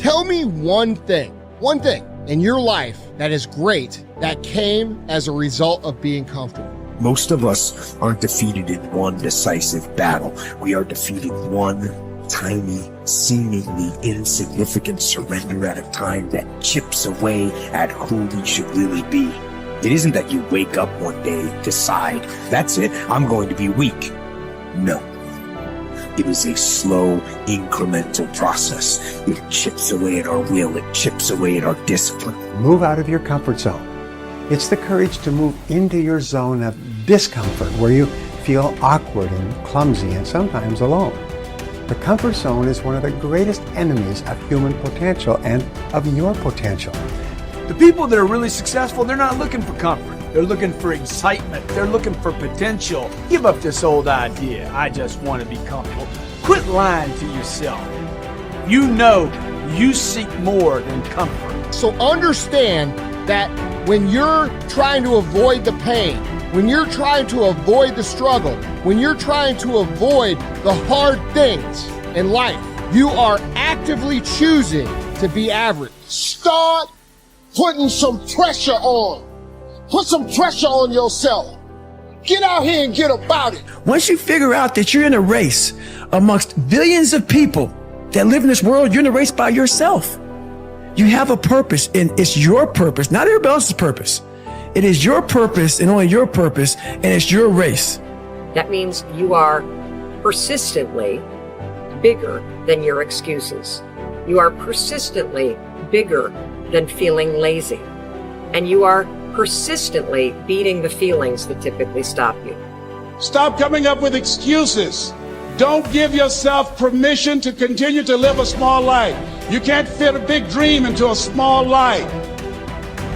Tell me one thing in your life that is great that came as a result of being comfortable. Most of us aren't defeated in one decisive battle. We are defeated one tiny, seemingly insignificant surrender at a time that chips away at who we should really be. It isn't that you wake up one day, decide, that's it, I'm going to be weak. No. It is a slow, incremental process. It chips away at our will. It chips away at our discipline. Move out of your comfort zone. It's the courage to move into your zone of discomfort where you feel awkward and clumsy and sometimes alone. The comfort zone is one of the greatest enemies of human potential and of your potential. The people that are really successful, they're not looking for comfort. They're looking for excitement. They're looking for potential. Give up this old idea, I just want to be comfortable. Quit lying to yourself. You know you seek more than comfort. So understand that when you're trying to avoid the pain, when you're trying to avoid the struggle, when you're trying to avoid the hard things in life, you are actively choosing to be average. Start putting some pressure on. Put some pressure on yourself. Get out here and get about it. Once you figure out that you're in a race amongst billions of people that live in this world, you're in a race by yourself. You have a purpose, and it's your purpose, not everybody else's purpose. It is your purpose and only your purpose, and it's your race. That means you are persistently bigger than your excuses. You are persistently bigger than feeling lazy. And you are persistently beating the feelings that typically stop you. Stop coming up with excuses. Don't give yourself permission to continue to live a small life. You can't fit a big dream into a small life.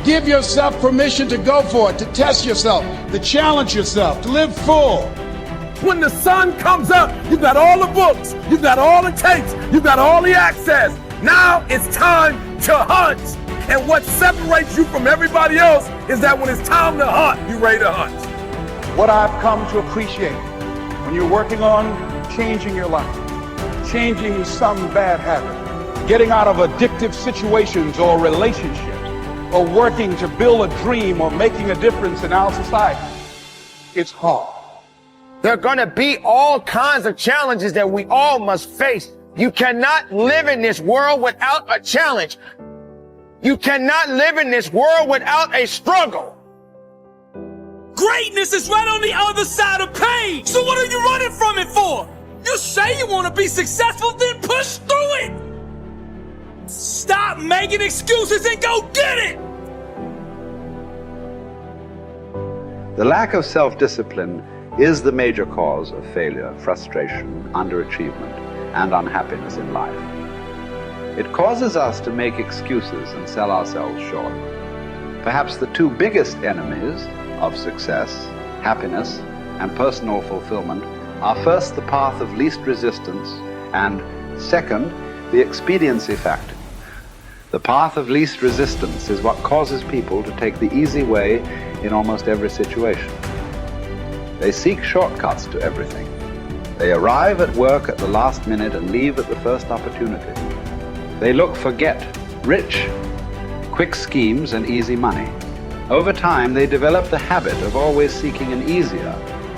Give yourself permission to go for it, to test yourself, to challenge yourself, to live full. When the sun comes up, you've got all the books, you've got all the tapes, you've got all the access. Now it's time to hunt. And what separates you from everybody else is that when it's time to hunt, you're ready to hunt. What I've come to appreciate when you're working on changing your life, changing some bad habit, getting out of addictive situations or relationships, or working to build a dream or making a difference in our society, it's hard. There are going to be all kinds of challenges that we all must face. You cannot live in this world without a challenge. You cannot live in this world without a struggle. Greatness is right on the other side of pain. So what are you running from it for? You say you want to be successful, then push through it. Stop making excuses and go get it. The lack of self-discipline is the major cause of failure, frustration, underachievement, and unhappiness in life. It causes us to make excuses and sell ourselves short. Perhaps the two biggest enemies of success, happiness, and personal fulfillment are first the path of least resistance and second, the expediency factor. The path of least resistance is what causes people to take the easy way in almost every situation. They seek shortcuts to everything. They arrive at work at the last minute and leave at the first opportunity. They look for rich, quick schemes and easy money. Over time, they develop the habit of always seeking an easier,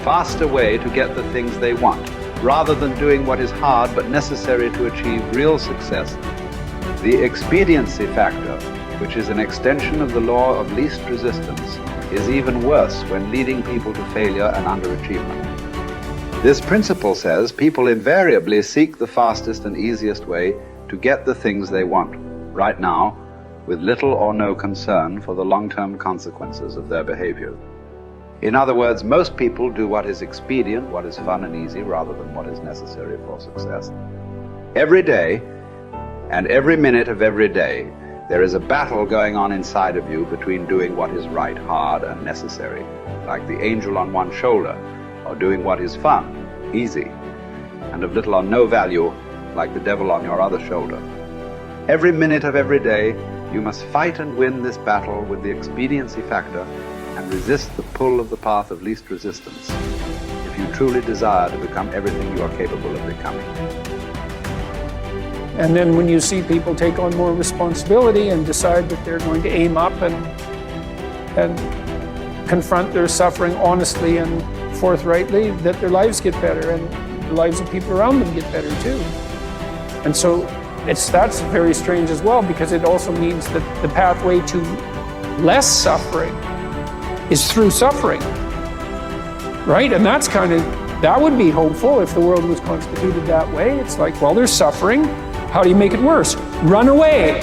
faster way to get the things they want, rather than doing what is hard but necessary to achieve real success. The expediency factor, which is an extension of the law of least resistance, is even worse when leading people to failure and underachievement. This principle says people invariably seek the fastest and easiest way to get the things they want, right now, with little or no concern for the long-term consequences of their behavior. In other words, most people do what is expedient, what is fun and easy, rather than what is necessary for success. Every day, and every minute of every day, there is a battle going on inside of you between doing what is right, hard, and necessary, like the angel on one shoulder, or doing what is fun, easy, and of little or no value, like the devil on your other shoulder. Every minute of every day, you must fight and win this battle with the expediency factor and resist the pull of the path of least resistance if you truly desire to become everything you are capable of becoming. And then when you see people take on more responsibility and decide that they're going to aim up and confront their suffering honestly and forthrightly, that their lives get better and the lives of people around them get better too. And so that's very strange as well, because it also means that the pathway to less suffering is through suffering, right? And that would be hopeful if the world was constituted that way. It's like, well, there's suffering. How do you make it worse? Run away.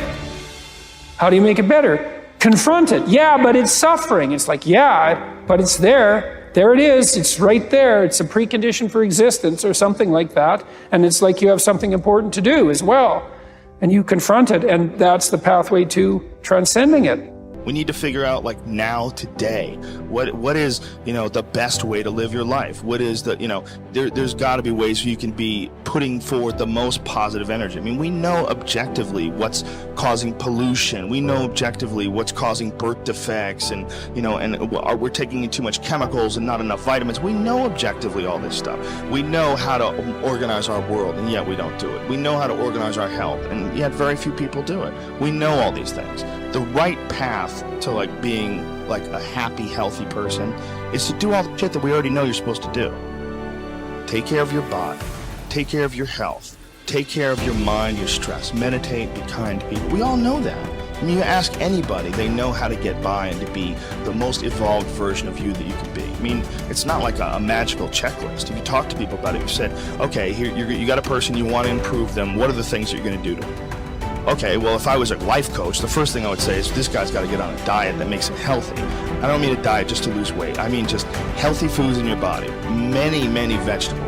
How do you make it better? Confront it. Yeah, but it's suffering. It's like, yeah, but it's there. There it is. It's right there. It's a precondition for existence or something like that. And it's like you have something important to do as well. And you confront it, and that's the pathway to transcending it. We need to figure out, like, now, today, what is, the best way to live your life? What is the, there's got to be ways where you can be putting forward the most positive energy. I mean, we know objectively what's causing pollution. We know objectively what's causing birth defects, and we're taking in too much chemicals and not enough vitamins. We know objectively all this stuff. We know how to organize our world, and yet we don't do it. We know how to organize our health, and yet very few people do it. We know all these things. The right path to being a happy, healthy person is to do all the shit that we already know you're supposed to do. Take care of your body, take care of your health, take care of your mind, your stress, meditate, be kind to people. We all know that. I mean, you ask anybody, they know how to get by and to be the most evolved version of you that you can be. I mean, it's not like a magical checklist. If you talk to people about it, you said, okay, here you got a person, you want to improve them. What are the things that you're going to do to them? Okay, well, if I was a life coach, the first thing I would say is this guy's got to get on a diet that makes him healthy. I don't mean a diet just to lose weight. I mean just healthy foods in your body, many, many vegetables.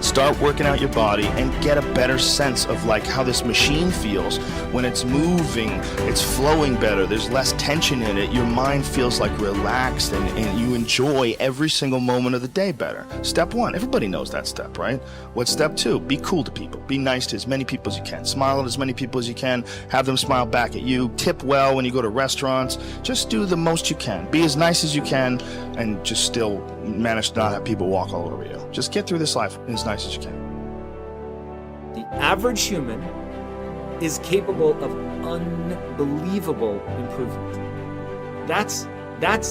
Start working out your body and get a better sense of how this machine feels when it's moving, it's flowing better, there's less tension in it, your mind feels relaxed and you enjoy every single moment of the day better. Step one, everybody knows that step, right? What's step two? Be cool to people. Be nice to as many people as you can. Smile at as many people as you can. Have them smile back at you. Tip well when you go to restaurants. Just do the most you can. Be as nice as you can and just still manage to not have people walk all over you. Just get through this life as nice as you can. The average human is capable of unbelievable improvement. That's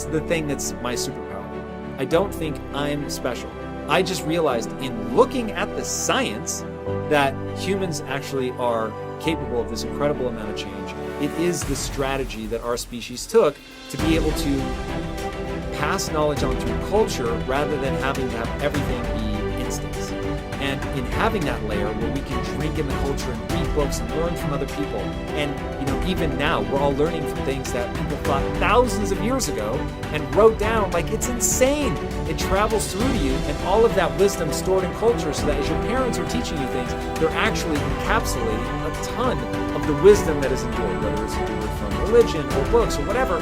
the thing that's my superpower. I don't think I'm special. I just realized in looking at the science that humans actually are capable of this incredible amount of change. It is the strategy that our species took to be able to pass knowledge on through culture rather than having to have everything be instincts. And in having that layer where we can drink in the culture and read books and learn from other people, and even now we're all learning from things that people thought thousands of years ago and wrote down. It's insane. It travels through to you, and all of that wisdom stored in culture, so that as your parents are teaching you things, they're actually encapsulating a ton of the wisdom that is endured, whether it's endured from religion or books or whatever.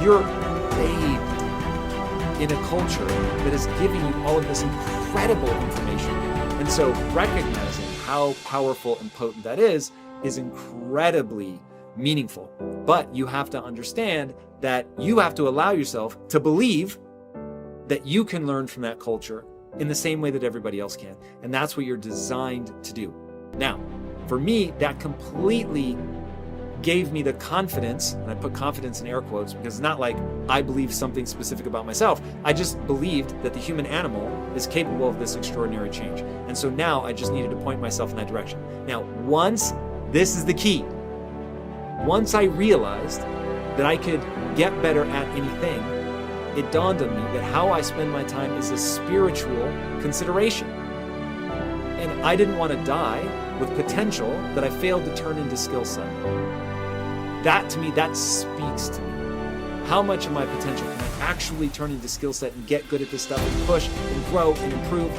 You're bathed in a culture that is giving you all of this incredible information. And so recognizing how powerful and potent that is incredibly meaningful. But you have to understand that you have to allow yourself to believe that you can learn from that culture in the same way that everybody else can. And that's what you're designed to do. Now, for me, that completely gave me the confidence, and I put confidence in air quotes because it's not like I believe something specific about myself. I just believed that the human animal is capable of this extraordinary change. And so now I just needed to point myself in that direction. Now, this is the key. Once I realized that I could get better at anything, it dawned on me that how I spend my time is a spiritual consideration. And I didn't want to die with potential that I failed to turn into skill set. That to me, that speaks to me. How much of my potential can I actually turn into skill set and get good at this stuff and push and grow and improve?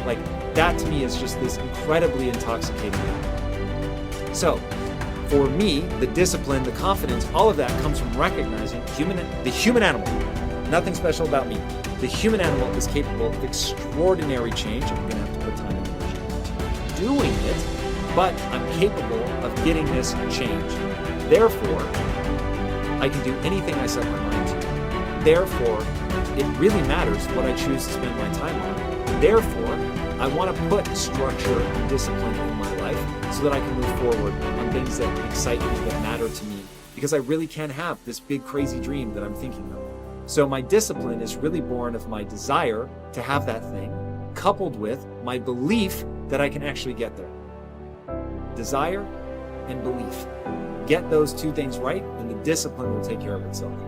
That to me is just this incredibly intoxicating thing. So for me, the discipline, the confidence, all of that comes from recognizing the human animal. Nothing special about me. The human animal is capable of extraordinary change. I'm going to have to put time and energy into doing it, but I'm capable of getting this change. Therefore, I can do anything I set my mind to. Therefore, it really matters what I choose to spend my time on. Therefore, I want to put structure and discipline in my life so that I can move forward on things that excite me, that matter to me, because I really can have this big crazy dream that I'm thinking of. So my discipline is really born of my desire to have that thing, coupled with my belief that I can actually get there. Desire and belief. Get those two things right, and the discipline will take care of itself.